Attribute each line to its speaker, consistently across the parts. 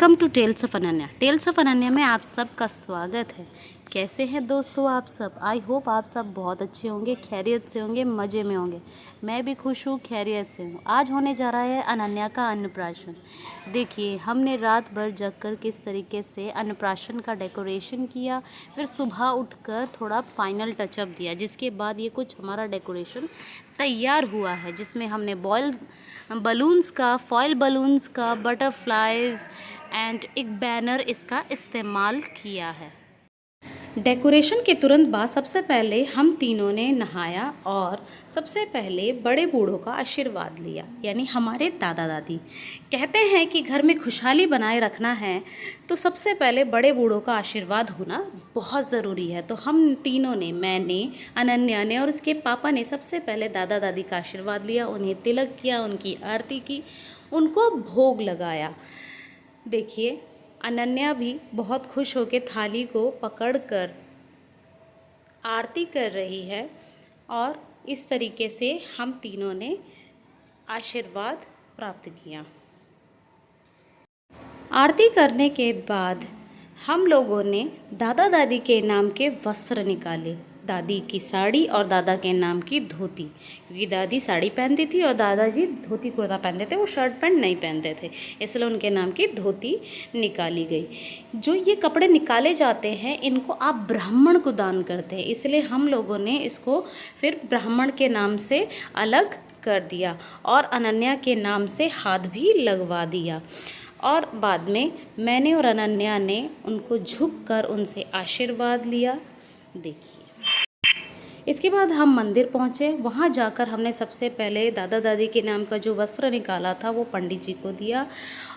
Speaker 1: Welcome to tales of Ananya. Tales of Ananya में आप सबका स्वागत है। कैसे हैं दोस्तों आप सब? आई होप आप सब बहुत अच्छे होंगे, खैरियत से होंगे, मज़े में होंगे। मैं भी खुश हूँ, खैरियत से हूँ। आज होने जा रहा है अनन्या का अन्नप्राशन। देखिए, हमने रात भर जगकर किस तरीके से अन्नप्राशन का डेकोरेशन किया, फिर सुबह उठकर थोड़ा फाइनल टचअप दिया, जिसके बाद ये कुछ हमारा डेकोरेशन तैयार हुआ है, जिसमें हमने फॉइल बलून्स का, बटरफ्लाइज एंड एक बैनर इसका इस्तेमाल किया है। डेकोरेशन के तुरंत बाद सबसे पहले हम तीनों ने नहाया और सबसे पहले बड़े बूढ़ों का आशीर्वाद लिया, यानी हमारे दादा दादी। कहते हैं कि घर में खुशहाली बनाए रखना है तो सबसे पहले बड़े बूढ़ों का आशीर्वाद होना बहुत ज़रूरी है। तो हम तीनों ने, मैंने, अनन्या ने और उसके पापा ने सबसे पहले दादा दादी का आशीर्वाद लिया, उन्हें तिलक किया, उनकी आरती की, उनको भोग लगाया। देखिए, अनन्या भी बहुत खुश होकर थाली को पकड़कर आरती कर रही है और इस तरीके से हम तीनों ने आशीर्वाद प्राप्त किया। आरती करने के बाद हम लोगों ने दादा दादी के नाम के वस्त्र निकाले, दादी की साड़ी और दादा के नाम की धोती, क्योंकि दादी साड़ी पहनती थी और दादाजी धोती कुर्ता पहनते थे, वो शर्ट पैंट नहीं पहनते थे, इसलिए उनके नाम की धोती निकाली गई। जो ये कपड़े निकाले जाते हैं इनको आप ब्राह्मण को दान करते हैं, इसलिए हम लोगों ने इसको फिर ब्राह्मण के नाम से अलग कर दिया और अनन्या के नाम से हाथ भी लगवा दिया। और बाद में मैंने और अनन्या ने उनको झुककर उनसे आशीर्वाद लिया। देखिए, इसके बाद हम मंदिर पहुँचे। वहाँ जाकर हमने सबसे पहले दादा दादी के नाम का जो वस्त्र निकाला था वो पंडित जी को दिया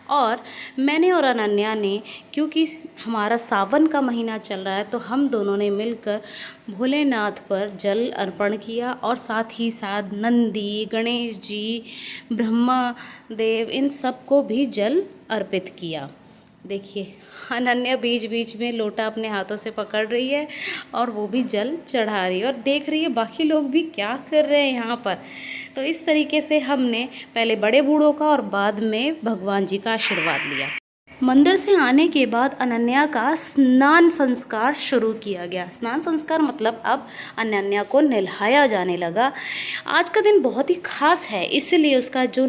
Speaker 1: और मैंने और अनन्या ने, क्योंकि हमारा सावन का महीना चल रहा है, तो हम दोनों ने मिलकर भोलेनाथ पर जल अर्पण किया और साथ ही साथ नंदी, गणेश जी, ब्रह्मा देव, इन सबको भी जल अर्पित किया। देखिए, अनन्या बीच बीच में लोटा अपने हाथों से पकड़ रही है और वो भी जल चढ़ा रही है और देख रही है बाकी लोग भी क्या कर रहे हैं यहाँ पर। तो इस तरीके से हमने पहले बड़े बूढ़ों का और बाद में भगवान जी का आशीर्वाद लिया। मंदिर से आने के बाद अनन्या का स्नान संस्कार शुरू किया गया। स्नान संस्कार मतलब अब अनन्या को नहलाया जाने लगा। आज का दिन बहुत ही खास है, इसलिए उसका जो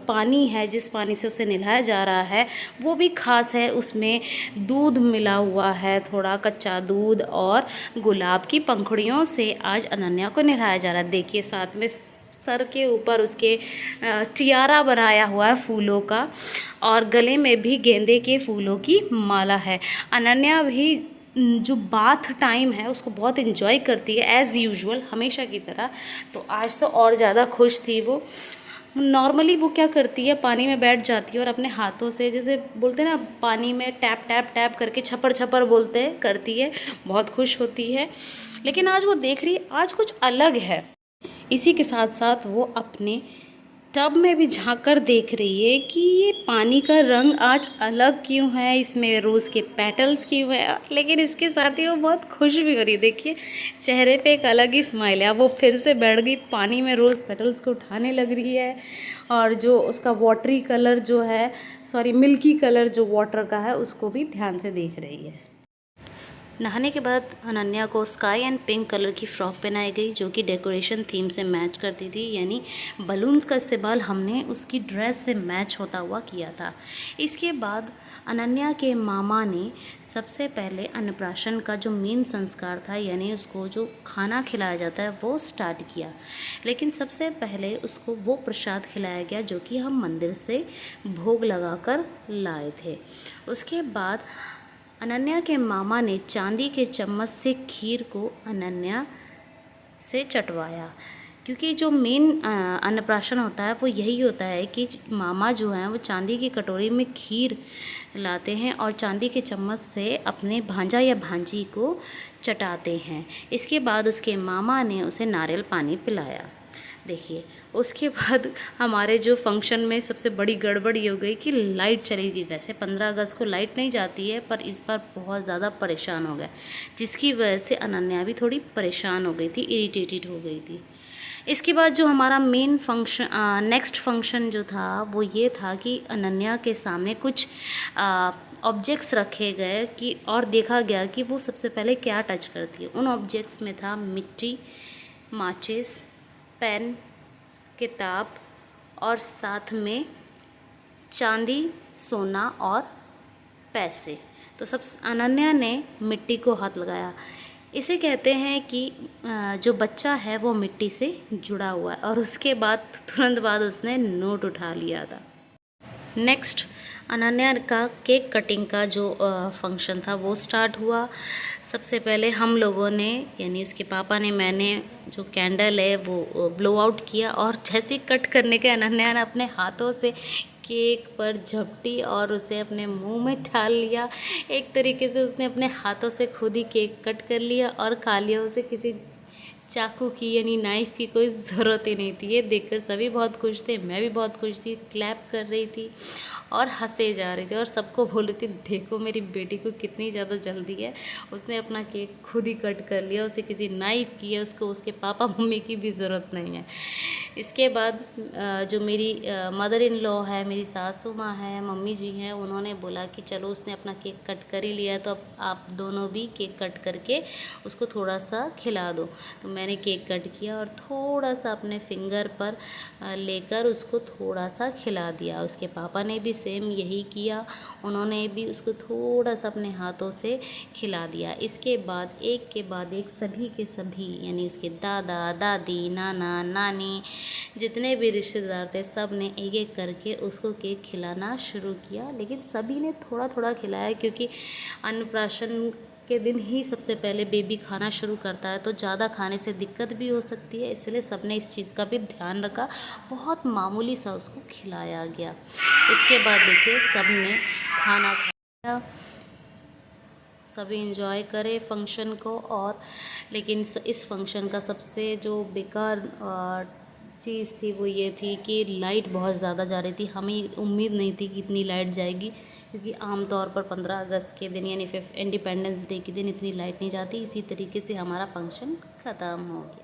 Speaker 1: पानी है, जिस पानी से उसे नहलाया जा रहा है, वो भी खास है। उसमें दूध मिला हुआ है, थोड़ा कच्चा दूध, और गुलाब की पंखुड़ियों से आज अनन्या को नहलाया जा रहा है। देखिए, साथ में सर के ऊपर उसके टियारा बनाया हुआ है फूलों का और गले में भी गेंदे के फूलों की माला है। अनन्या भी जो बाथ टाइम है उसको बहुत इन्जॉय करती है, एज़ यूजुअल, हमेशा की तरह। तो आज तो और ज़्यादा खुश थी वो। नॉर्मली वो क्या करती है, पानी में बैठ जाती है और अपने हाथों से, जैसे बोलते हैं ना, पानी में टैप टैप टैप करके छपर छपर बोलते हैं, करती है, बहुत खुश होती है। लेकिन आज वो देख रही है आज कुछ अलग है। इसी के साथ साथ वो अपने टब में भी झांक कर देख रही है कि ये पानी का रंग आज अलग क्यों है, इसमें रोज़ के पेटल्स क्यों है। लेकिन इसके साथ ही वो बहुत खुश भी हो रही है। देखिए, चेहरे पे एक अलग ही स्माइल है। वो फिर से बैठ गई, पानी में रोज़ पेटल्स को उठाने लग रही है और जो उसका वाटरी कलर जो है, मिल्की कलर जो वाटर का है, उसको भी ध्यान से देख रही है। नहाने के बाद अनन्या को स्काई एंड पिंक कलर की फ़्रॉक पहनाई गई, जो कि डेकोरेशन थीम से मैच करती थी, यानी बलून्स का इस्तेमाल हमने उसकी ड्रेस से मैच होता हुआ किया था। इसके बाद अनन्या के मामा ने सबसे पहले अन्नप्राशन का जो मेन संस्कार था, यानी उसको जो खाना खिलाया जाता है, वो स्टार्ट किया। लेकिन सबसे पहले उसको वो प्रसाद खिलाया गया जो कि हम मंदिर से भोग लगाकर लाए थे। उसके बाद अनन्या के मामा ने चांदी के चम्मच से खीर को अनन्या से चटवाया, क्योंकि जो मेन अन्नप्राशन होता है वो यही होता है कि मामा जो हैं वो चांदी की कटोरी में खीर लाते हैं और चांदी के चम्मच से अपने भांजा या भांजी को चटाते हैं। इसके बाद उसके मामा ने उसे नारियल पानी पिलाया। देखिए, उसके बाद हमारे जो फंक्शन में सबसे बड़ी गड़बड़ी हो गई कि लाइट चली गई। वैसे 15 अगस्त को लाइट नहीं जाती है, पर इस बार बहुत ज़्यादा परेशान हो गए, जिसकी वजह से अनन्या भी थोड़ी परेशान हो गई थी, इरिटेटेड हो गई थी। इसके बाद जो हमारा मेन फंक्शन नेक्स्ट फंक्शन जो था वो ये था कि अनन्या के सामने कुछ ऑब्जेक्ट्स रखे गए कि और देखा गया कि वो सबसे पहले क्या टच करती है। उन ऑब्जेक्ट्स में था मिट्टी, माचिस, पेन, किताब और साथ में चांदी, सोना और पैसे। तो सब अनन्या ने मिट्टी को हाथ लगाया। इसे कहते हैं कि जो बच्चा है वो मिट्टी से जुड़ा हुआ है। और उसके बाद तुरंत बाद उसने नोट उठा लिया था। नेक्स्ट अनन्या का केक कटिंग का जो फंक्शन था वो स्टार्ट हुआ। सबसे पहले हम लोगों ने यानी उसके पापा ने, मैंने जो कैंडल है वो ब्लो आउट किया और जैसे ही कट करने के अनन्या ने अपने हाथों से केक पर झपटी और उसे अपने मुंह में डाल लिया। एक तरीके से उसने अपने हाथों से खुद ही केक कट कर लिया और खा लिया। उसे किसी चाकू की यानी नाइफ़ की कोई ज़रूरत ही नहीं थी। ये देखकर सभी बहुत खुश थे, मैं भी बहुत खुश थी, क्लैप कर रही थी और हंसे जा रही थी और सबको बोल रही थी देखो मेरी बेटी को कितनी ज़्यादा जल्दी है, उसने अपना केक खुद ही कट कर लिया, उसे किसी नाइफ़ की है, उसको उसके पापा मम्मी की भी ज़रूरत नहीं है। इसके बाद जो मेरी मदर इन लॉ है, मेरी सासू माँ है, मम्मी जी हैं, उन्होंने बोला कि चलो उसने अपना केक कट कर ही लिया है तो अब आप दोनों भी केक कट करके उसको थोड़ा सा खिला दो। तो मैंने केक कट किया और थोड़ा सा अपने फिंगर पर लेकर उसको थोड़ा सा खिला दिया। उसके पापा ने भी सेम यही किया, उन्होंने भी उसको थोड़ा सा अपने हाथों से खिला दिया। इसके बाद एक के बाद एक सभी के सभी यानी उसके दादा दादी, नाना नानी, जितने भी रिश्तेदार थे सब ने एक एक करके उसको केक खिलाना शुरू किया। लेकिन सभी ने थोड़ा थोड़ा खिलाया क्योंकि अन्नप्राशन के दिन ही सबसे पहले बेबी खाना शुरू करता है तो ज़्यादा खाने से दिक्कत भी हो सकती है, इसलिए सबने इस चीज़ का भी ध्यान रखा। बहुत मामूली सा उसको खिलाया गया। इसके बाद देखिए सब ने खाना खाया, सभी इंजॉय करे फंक्शन को। और लेकिन इस फंक्शन का सबसे जो बेकार चीज़ थी वो ये थी कि लाइट बहुत ज़्यादा जा रही थी। हमें उम्मीद नहीं थी कि इतनी लाइट जाएगी क्योंकि आमतौर पर 15 अगस्त के दिन यानी इंडिपेंडेंस डे के दिन इतनी लाइट नहीं जाती। इसी तरीके से हमारा फंक्शन ख़त्म हो गया।